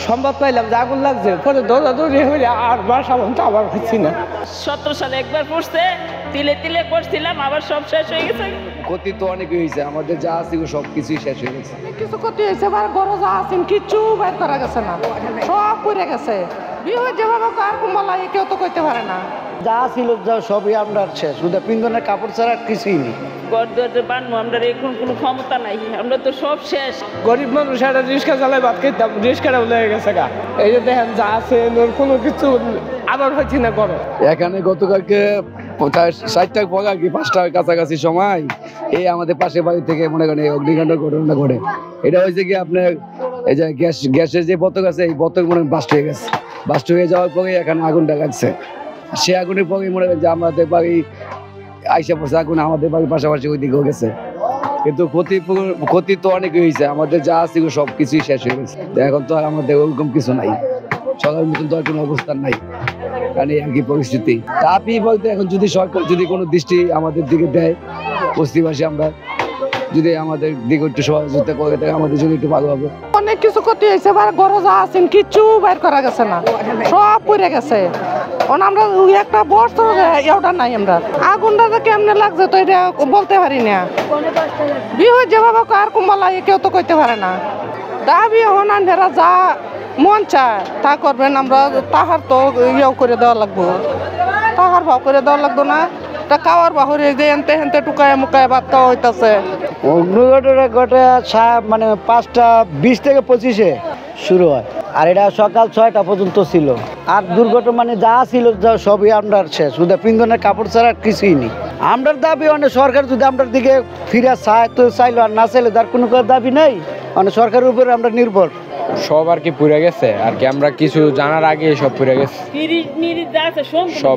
সংবাদ পাইলাম যে আগুন লাগছে, পরে দৌড়াদৌড়ি হইলে আর বাসা বন্ধ আবার হচ্ছি না। 17 সালে একবার পড়ছে, তিলে তিলে করছিলাম, আবার সব শেষ হয়ে গেছে। ক্ষতি তো অনেক হয়েছে, আমাদের যা আছে সবকিছুই শেষ হয়ে গেছে। কিছু ক্ষতি হয়েছে, বড় যা আছেন কিছু বের করা গেছে না, সব পড়ে গেছে। বিহু যেভাবে আর কুম্বালা কেউ তো করতে পারে না। যা ছিল সবই আমরা শেষ, শুধু পিন্ধনের কাপড় ছাড়া কিছুই নেই। ঘর দুয়ারে বানবো, আমরা এখন কোনো ক্ষমতা নাই, আমরা তো সব শেষ। গরিব মানুষ একটা রিক্সা চালাই ভাত খেতাম, রিক্সাটা লেগে গেছে গা। এই যে দেখেন যা আছে কোনো কিছু আবার হচ্ছি না করো। এখানে গতকালকে 60টা পগা কি 5টার কাছাকাছি সময় এই আমাদের পাশের বাড়ি থেকে মনে করেন এই অগ্নিকাণ্ডের ঘটনা ঘটে। এটা হয়েছে কি আপনার এই যে গ্যাসের যে বতক আছে, এই বতক মনে বাস্ট হয়ে গেছে। বাস্ট হয়ে যাওয়ার পরে এখানে আগুনটা লাগছে। সে আগুনের পরে মনে করেন যে আমাদের বাড়ি আইসা পড়ছে আগুন, আমাদের বাড়ির পাশাপাশি ওই দিকেও গেছে। কিন্তু ক্ষতি তো অনেক হয়েছে, আমাদের যা আছে সবকিছুই শেষ হয়ে গেছে। এখন তো আর আমাদের ওরকম কিছু নাই, সবার মতন তো আর কোনো অবস্থান নাই, কারণ এই আর কি পরিস্থিতি। আপনি বলতে এখন যদি সরকার যদি কোনো দৃষ্টি আমাদের দিকে দেয়, বস্তিবাসী আমরা যদি আমাদের দিকে একটু সহযোগিতা করে দেয়, আমাদের জন্য একটু ভালো হবে। অনেক কিছু ক্ষতি হয়েছে, ঘর যা আছেন কিছু বের করা গেছে না, সব পড়ে গেছে। আমরা একটা বছর এওটা নাই, আমরা আগুনটা কেমনে লাগছে তো এটা বলতে পারি না। বিহু যেভাবে আর কুম্বালা কেউ তো করতে পারে না। দাবি হনান ভেড়া যা মন চায় তা করবেন, আমরা তাহার তো ইয়েও করে দেওয়া লাগবো, তাহার ভাব করে দেওয়া লাগবো না। তা খাওয়ার বাহরে যে এনতে হেনতে টুকায় মুকায় ভাত খাওয়া হইতাছে। অগ্নিঘটনা ঘটে মানে 5টা 20 থেকে 25-এ শুরু হয়, আর এটা সকাল 6টা পর্যন্ত ছিল। আর দুর্ঘটনা মানে যা ছিল সবই আমরা শেষ, শুধু পিন্ধনের কাপড় ছাড়া কিছুই নেই। আমরার দাবি অনেক সরকার যদি আমরার দিকে ফিরে চায় তো চাইলো, আর না চাইলে তার কোনো দাবি নেই। মানে সরকারের উপরে আমরা নির্ভর। সব আর কি পুড়ে গেছে, আর কি আমরা কিছু জানার আগে সব পুড়ে গেছে। সব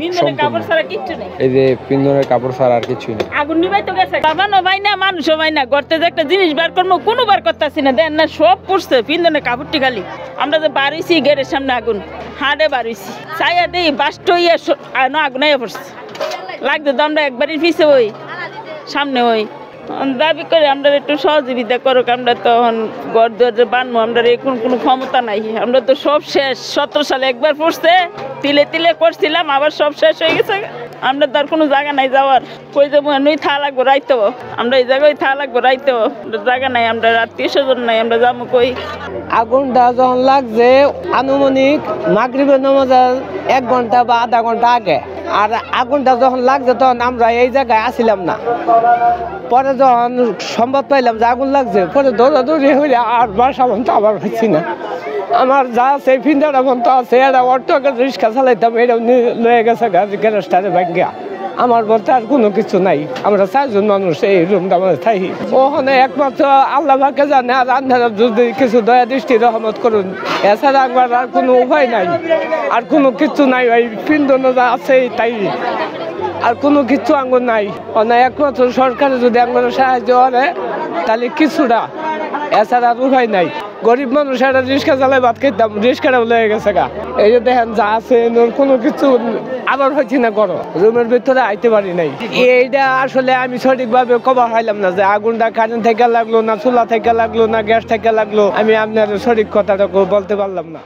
এই যে পিন্ধনের কাপড় ছাড়া আর কিছুই নেই। আগুন নিবাই তো গেছে, বাবানো ভাই না মানুষও ভাই না, গর্তে যে একটা জিনিস বার করবো কোনো বার করতেছি না, দেন না সব পড়ছে পিন্ধনের কাপড়টি খালি। আমরা যে বাড়িছি গেটের সামনে আগুন, হাড়ে বাড়িছি চাইয়া দিই বাস্ট হইয়া আগুন আইয়া পড়ছে লাগতো তো। আমরা একবারই পিছে ওই সামনে ওই দাবি করে আমরা একটু সহযোগিতা করুক, আমরা তখন ঘর দুয়ারে বানবো, আমরা এখন কোনো ক্ষমতা নাই, আমরা তো সব শেষ। 17 সালে একবার পড়ছে, তিলে তিলে করছিলাম, আবার সব শেষ হয়ে গেছে। আমরা তো আর কোনো জায়গা নাই যাওয়ার, কই যাবো নই থা লাগবো রাইতে, আমরা এই জায়গায় থা লাগবো রাইতে, জায়গা নাই, আমরা আত্মীয় স্বজন নাই, আমরা যাবো কই। আগুনটা যখন লাগছে আনুমানিক মাগরিবের নামাজের 1 ঘন্টা বা আধা ঘন্টা আগে, আর আগুনটা যখন লাগছে তখন আমরা এই জায়গায় আসিলাম না। পরে যখন সংবাদ পাইলাম যে আগুন লাগছে, পরে দৌড়াদৌড়ি হইলে আর বাসা বন্ধ আবার হচ্ছি না। আমার যা আছে ফিন্দাটা বন্ধ আছে, এটা অটো রিক্সা চালাইতাম, এটাও লয়ে গেছে গ্যারেজটারে ভাঙ্গিয়া। আমার বলতে আর কোনো কিছু নাই, আমরা 4 জন মানুষ এই রুমটা আমাদের থাকি। ওখানে একমাত্র আল্লাহ পাকে জানে, আর আন্ধারা যদি কিছু দয়া দৃষ্টি রহমত করুন, এছাড়া একবার আর কোনো উপায় নাই, আর কোনো কিছু নাই। ওই পিন্ধন যা আছে তাই, আর কোনো কিছু আঙ্গুর নাই। একমাত্র সরকারে যদি আঙ্গুর সাহায্য করে তাহলে কিছুটা, এছাড়া আর উপায় নাই। গরিব মানুষ একটা রিক্সা চালাই ভাত খেতাম, রিক্সাটাও লেগে গেছে গা। এই যে দেখেন যা আছে কোনো কিছু আবার হচ্ছি না করো, রুমের ভিতরে আইতে পারি নাই। এইটা আসলে আমি সঠিকভাবে কভার হইলাম না যে আগুনটা কারেন্ট থেকে লাগলো না চুলা থেকে লাগলো না গ্যাস থেকে লাগলো, আমি আপনার সঠিক কথাটা বলতে পারলাম না।